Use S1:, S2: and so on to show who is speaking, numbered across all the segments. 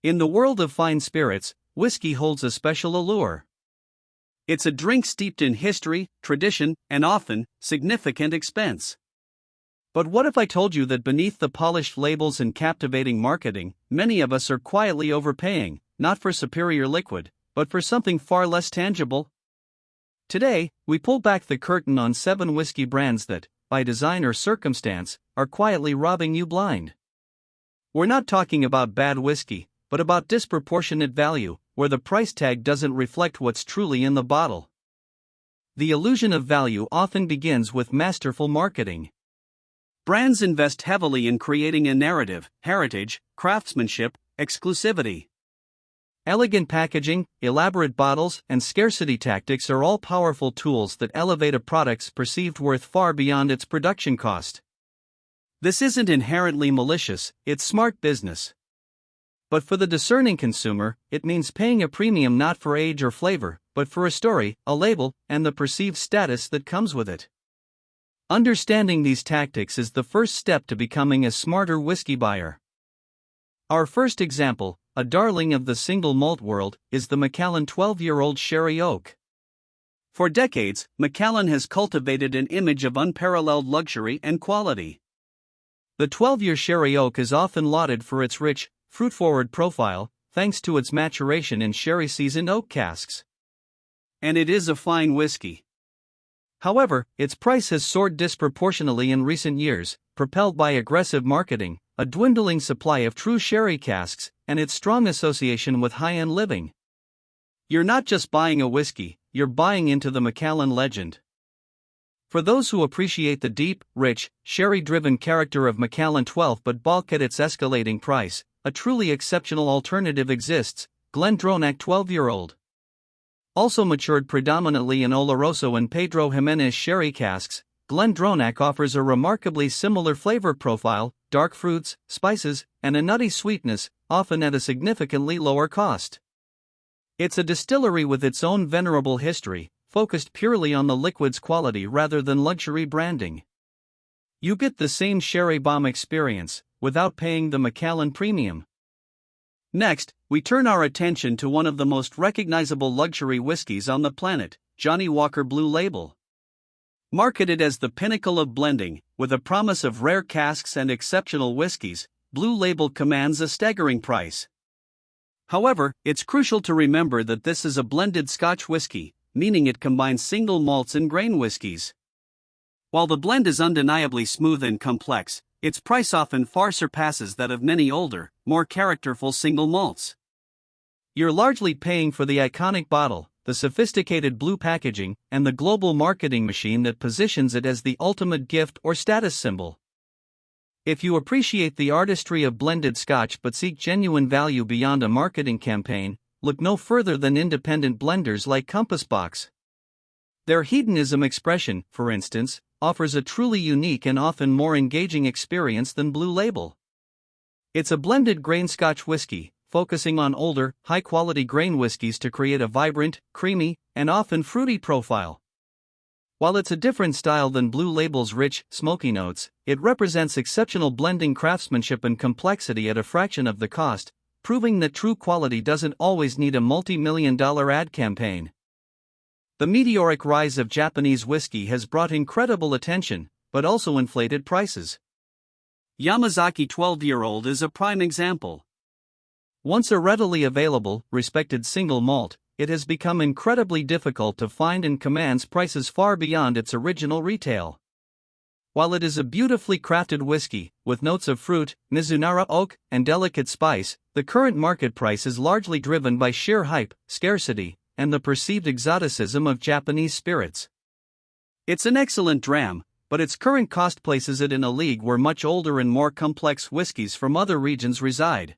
S1: In the world of fine spirits, whiskey holds a special allure. It's a drink steeped in history, tradition, and often, significant expense. But what if I told you that beneath the polished labels and captivating marketing, many of us are quietly overpaying, not for superior liquid, but for something far less tangible? Today, we pull back the curtain on 7 whiskey brands that, by design or circumstance, are quietly robbing you blind. We're not talking about bad whiskey, but about disproportionate value, where the price tag doesn't reflect what's truly in the bottle. The illusion of value often begins with masterful marketing. Brands invest heavily in creating a narrative, heritage, craftsmanship, exclusivity. Elegant packaging, elaborate bottles, and scarcity tactics are all powerful tools that elevate a product's perceived worth far beyond its production cost. This isn't inherently malicious, it's smart business. But for the discerning consumer, it means paying a premium not for age or flavor, but for a story, a label, and the perceived status that comes with it. Understanding these tactics is the first step to becoming a smarter whiskey buyer. Our first example, a darling of the single malt world, is the Macallan 12-year-old Sherry Oak. For decades, Macallan has cultivated an image of unparalleled luxury and quality. The 12-year Sherry Oak is often lauded for its rich, fruit-forward profile, thanks to its maturation in sherry-seasoned oak casks. And it is a fine whiskey. However, its price has soared disproportionately in recent years, propelled by aggressive marketing, a dwindling supply of true sherry casks, and its strong association with high-end living. You're not just buying a whiskey, you're buying into the Macallan legend. For those who appreciate the deep, rich, sherry-driven character of Macallan 12 but balk at its escalating price, a truly exceptional alternative exists, Glendronach 12-year-old. Also matured predominantly in Oloroso and Pedro Jimenez sherry casks, Glendronach offers a remarkably similar flavor profile, dark fruits, spices, and a nutty sweetness, often at a significantly lower cost. It's a distillery with its own venerable history, focused purely on the liquid's quality rather than luxury branding. You get the same sherry bomb experience, without paying the Macallan premium. Next, we turn our attention to one of the most recognizable luxury whiskeys on the planet, Johnnie Walker Blue Label. Marketed as the pinnacle of blending, with a promise of rare casks and exceptional whiskeys, Blue Label commands a staggering price. However, it's crucial to remember that this is a blended Scotch whiskey, meaning it combines single malts and grain whiskies. While the blend is undeniably smooth and complex, its price often far surpasses that of many older, more characterful single malts. You're largely paying for the iconic bottle, the sophisticated blue packaging, and the global marketing machine that positions it as the ultimate gift or status symbol. If you appreciate the artistry of blended Scotch but seek genuine value beyond a marketing campaign, look no further than independent blenders like Compass Box. Their hedonism expression, for instance, offers a truly unique and often more engaging experience than Blue Label. It's a blended grain Scotch whiskey, focusing on older, high-quality grain whiskies to create a vibrant, creamy, and often fruity profile. While it's a different style than Blue Label's rich, smoky notes, it represents exceptional blending craftsmanship and complexity at a fraction of the cost, proving that true quality doesn't always need a multi-million-dollar ad campaign. The meteoric rise of Japanese whiskey has brought incredible attention, but also inflated prices. Yamazaki 12-year-old is a prime example. Once a readily available, respected single malt, it has become incredibly difficult to find and commands prices far beyond its original retail. While it is a beautifully crafted whiskey, with notes of fruit, Mizunara oak, and delicate spice, the current market price is largely driven by sheer hype, scarcity, and the perceived exoticism of Japanese spirits. It's an excellent dram, but its current cost places it in a league where much older and more complex whiskeys from other regions reside.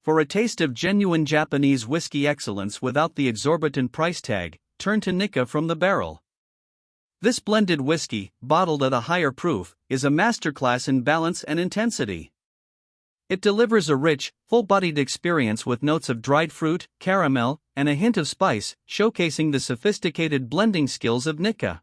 S1: For a taste of genuine Japanese whiskey excellence without the exorbitant price tag, turn to Nikka from the barrel. This blended whiskey, bottled at a higher proof, is a masterclass in balance and intensity. It delivers a rich, full-bodied experience with notes of dried fruit, caramel, and a hint of spice, showcasing the sophisticated blending skills of Nikka.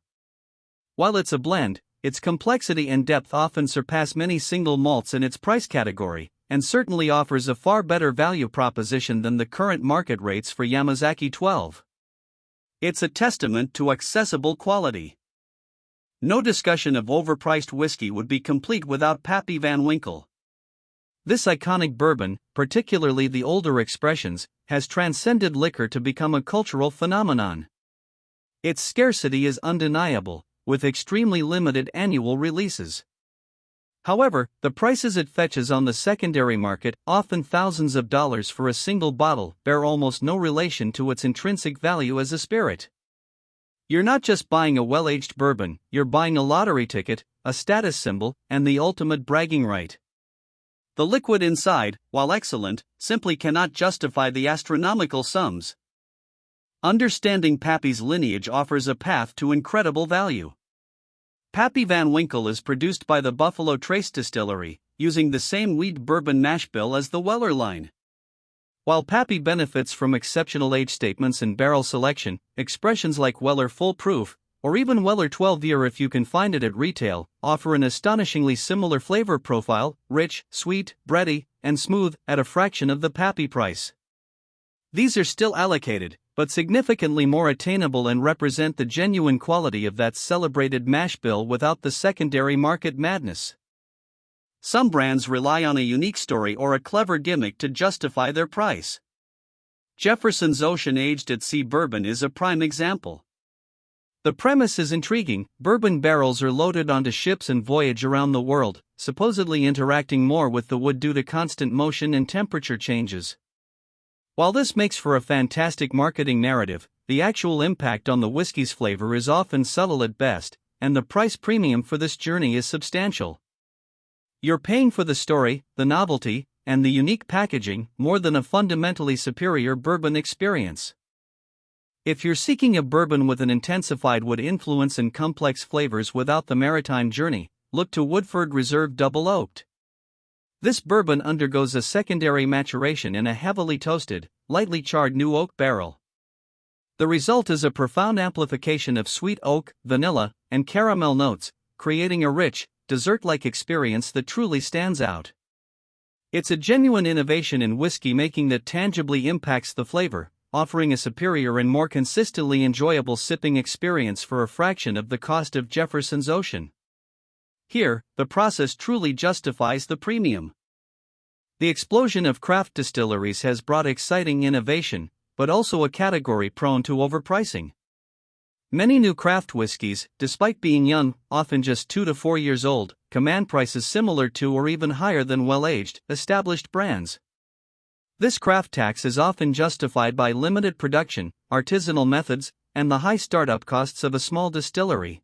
S1: While it's a blend, its complexity and depth often surpass many single malts in its price category, and certainly offers a far better value proposition than the current market rates for Yamazaki 12. It's a testament to accessible quality. No discussion of overpriced whiskey would be complete without Pappy Van Winkle. This iconic bourbon, particularly the older expressions, has transcended liquor to become a cultural phenomenon. Its scarcity is undeniable, with extremely limited annual releases. However, the prices it fetches on the secondary market, often thousands of dollars for a single bottle, bear almost no relation to its intrinsic value as a spirit. You're not just buying a well-aged bourbon, you're buying a lottery ticket, a status symbol, and the ultimate bragging right. The liquid inside, while excellent, simply cannot justify the astronomical sums. Understanding Pappy's lineage offers a path to incredible value. Pappy Van Winkle is produced by the Buffalo Trace Distillery, using the same wheat bourbon mash bill as the Weller line. While Pappy benefits from exceptional age statements and barrel selection, expressions like Weller Full Proof, or even Weller 12-year if you can find it at retail, offer an astonishingly similar flavor profile, rich, sweet, bready, and smooth, at a fraction of the Pappy price. These are still allocated, but significantly more attainable and represent the genuine quality of that celebrated mash bill without the secondary market madness. Some brands rely on a unique story or a clever gimmick to justify their price. Jefferson's Ocean Aged at Sea Bourbon is a prime example. The premise is intriguing. Bourbon barrels are loaded onto ships and voyage around the world, supposedly interacting more with the wood due to constant motion and temperature changes. While this makes for a fantastic marketing narrative, the actual impact on the whiskey's flavor is often subtle at best, and the price premium for this journey is substantial. You're paying for the story, the novelty, and the unique packaging, more than a fundamentally superior bourbon experience. If you're seeking a bourbon with an intensified wood influence and complex flavors without the maritime journey, look to Woodford Reserve Double Oaked. This bourbon undergoes a secondary maturation in a heavily toasted, lightly charred new oak barrel. The result is a profound amplification of sweet oak, vanilla, and caramel notes, creating a rich, dessert-like experience that truly stands out. It's a genuine innovation in whiskey making that tangibly impacts the flavor, offering a superior and more consistently enjoyable sipping experience for a fraction of the cost of Jefferson's Ocean. Here, the process truly justifies the premium. The explosion of craft distilleries has brought exciting innovation, but also a category prone to overpricing. Many new craft whiskeys, despite being young, often just 2 to 4 years old, command prices similar to or even higher than well-aged, established brands. This craft tax is often justified by limited production, artisanal methods, and the high startup costs of a small distillery.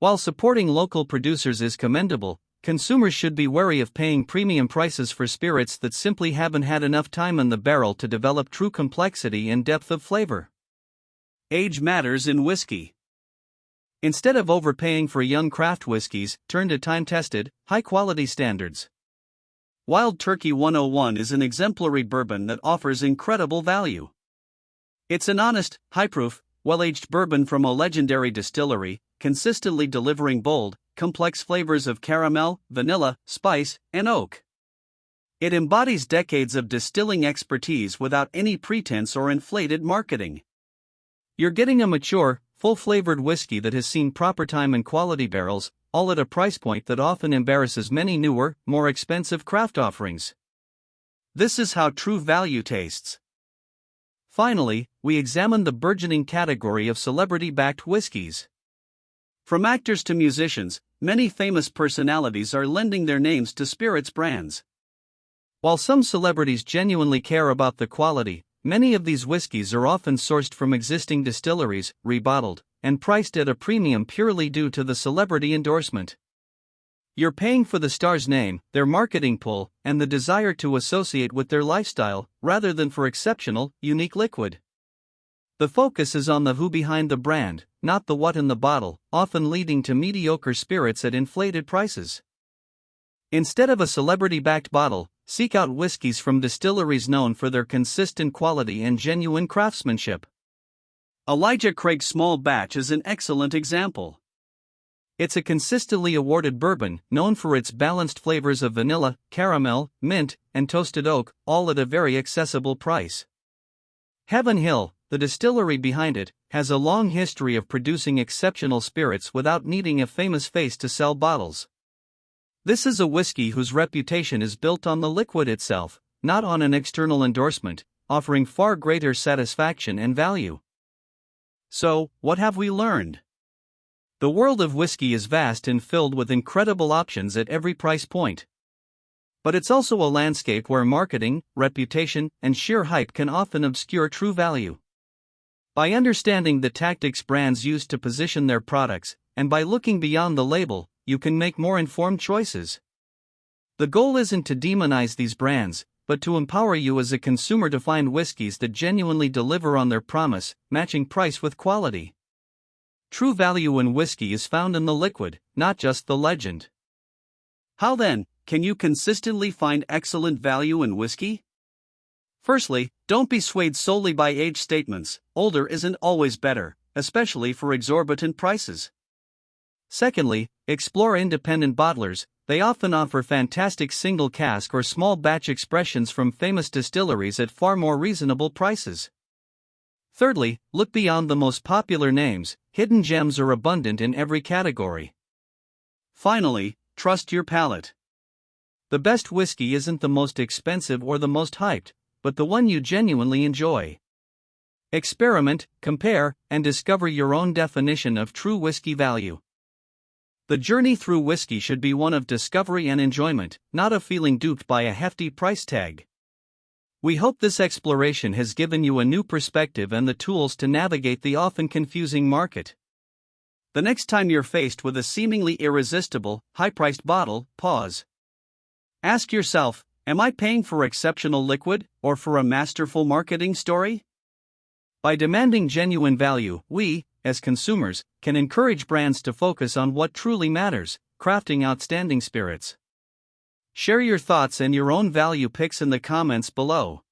S1: While supporting local producers is commendable, consumers should be wary of paying premium prices for spirits that simply haven't had enough time in the barrel to develop true complexity and depth of flavor. Age matters in whiskey. Instead of overpaying for young craft whiskeys, turn to time-tested, high-quality standards. Wild Turkey 101 is an exemplary bourbon that offers incredible value. It's an honest, high-proof, well-aged bourbon from a legendary distillery, consistently delivering bold, complex flavors of caramel, vanilla, spice, and oak. It embodies decades of distilling expertise without any pretense or inflated marketing. You're getting a mature, full-flavored whiskey that has seen proper time and quality barrels, all at a price point that often embarrasses many newer, more expensive craft offerings. This is how true value tastes. Finally, we examine the burgeoning category of celebrity-backed whiskeys. From actors to musicians, many famous personalities are lending their names to spirits brands. While some celebrities genuinely care about the quality, many of these whiskeys are often sourced from existing distilleries, rebottled, and priced at a premium purely due to the celebrity endorsement. You're paying for the star's name, their marketing pull, and the desire to associate with their lifestyle, rather than for exceptional, unique liquid. The focus is on the who behind the brand, not the what in the bottle, often leading to mediocre spirits at inflated prices. Instead of a celebrity-backed bottle, seek out whiskeys from distilleries known for their consistent quality and genuine craftsmanship. Elijah Craig's Small Batch is an excellent example. It's a consistently awarded bourbon, known for its balanced flavors of vanilla, caramel, mint, and toasted oak, all at a very accessible price. Heaven Hill, the distillery behind it, has a long history of producing exceptional spirits without needing a famous face to sell bottles. This is a whiskey whose reputation is built on the liquid itself, not on an external endorsement, offering far greater satisfaction and value. So, what have we learned? The world of whiskey is vast and filled with incredible options at every price point. But it's also a landscape where marketing, reputation, and sheer hype can often obscure true value. By understanding the tactics brands use to position their products, and by looking beyond the label, you can make more informed choices. The goal isn't to demonize these brands, but to empower you as a consumer to find whiskeys that genuinely deliver on their promise, matching price with quality. True value in whiskey is found in the liquid, not just the legend. How then can you consistently find excellent value in whiskey? Firstly, don't be swayed solely by age statements. Older isn't always better, especially for exorbitant prices. Secondly, explore independent bottlers. They often offer fantastic single cask or small batch expressions from famous distilleries at far more reasonable prices. Thirdly, look beyond the most popular names. Hidden gems are abundant in every category. Finally, trust your palate. The best whiskey isn't the most expensive or the most hyped, but the one you genuinely enjoy. Experiment, compare, and discover your own definition of true whiskey value. The journey through whiskey should be one of discovery and enjoyment, not of feeling duped by a hefty price tag. We hope this exploration has given you a new perspective and the tools to navigate the often confusing market. The next time you're faced with a seemingly irresistible, high-priced bottle, pause. Ask yourself, am I paying for exceptional liquid, or for a masterful marketing story? By demanding genuine value, we, as consumers, can encourage brands to focus on what truly matters, crafting outstanding spirits. Share your thoughts and your own value picks in the comments below.